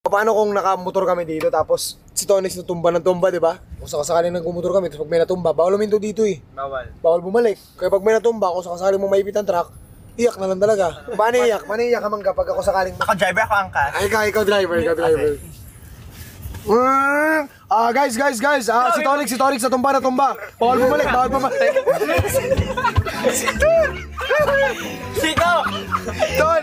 Paano kung nakamotor kami dito tapos si Tonix natumba ng tumba, di ba? Kung sakasakali nagkumotor kami tapos pag may natumba, bawal uminto dito eh. Bawal. Bawal bumalik. Kaya pag may natumba, kung sakasakali mo maipit ang truck, iyak na lang talaga. Paano iyak? Paano iyak ka man kapag ako sakaling... Ako driver, ako angkas. Ay, ikaw driver, ikaw driver. Guys, si Tonix natumba. Bawal bumalik. Siko! Ton!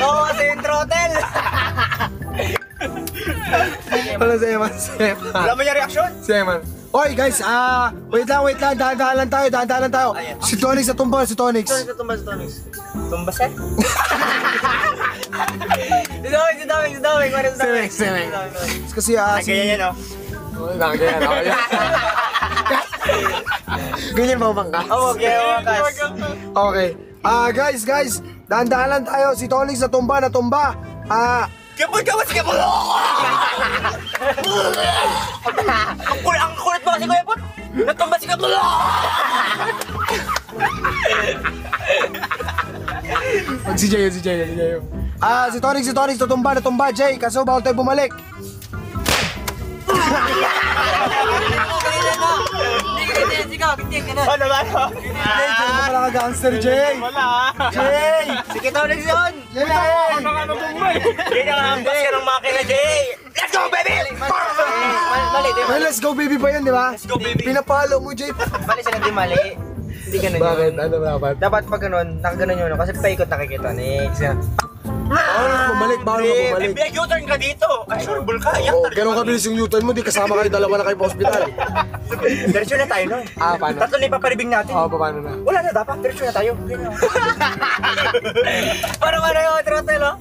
Oo, kasi yung throttle. Wala si Eman, Alam mo yung reaksyon? Si Eman. Oy guys, wait lang, dahan-dahan lang tayo. Si Tonix natumba, si Tonix. Tumba si Tonix. Tumba siya? Si Doming. Kasi Ganyan yan, oh. Ganyan ba bangka? Oo, ganyan ang angkas. Okay. Guys, dahan-dahan lang tayo. Si Tonix natumba. Kapag sige po! Ang kulit mo kasi Kuya Pot! Natumba si Kapag! Si Jay. Si Tonix natumba, Jay. Kaso bawal tayo bumalik. Ano ba? Jay, wala ka gangster, Jay. Jay! Sige, Tonix yun! Jay! Ganyan ang hampas ka ng makina, Jay! Let's go, baby! Mali, di Well, let's go baby pa yun, di ba? Let's go, baby. Pinapalo mo, Jay. Mali sila, di mali. Hindi ganun yun. Bakit? Ano dapat? Dapat pag ganun, nakaganon yun. Kasi paikot nakikita, Tonix. Bawal mo bumalik. U-turn ka dito. Assurable ka. Oh, ganun kabilis yung U-turn mo, di kasama kayo, dalawa na kayo pa hospital. Diretso na tayo nun. Paano? Tatlo na ipaparibing natin. Paano na? Wala na dapat. Diretso na tayo. Para yung throttle, oh.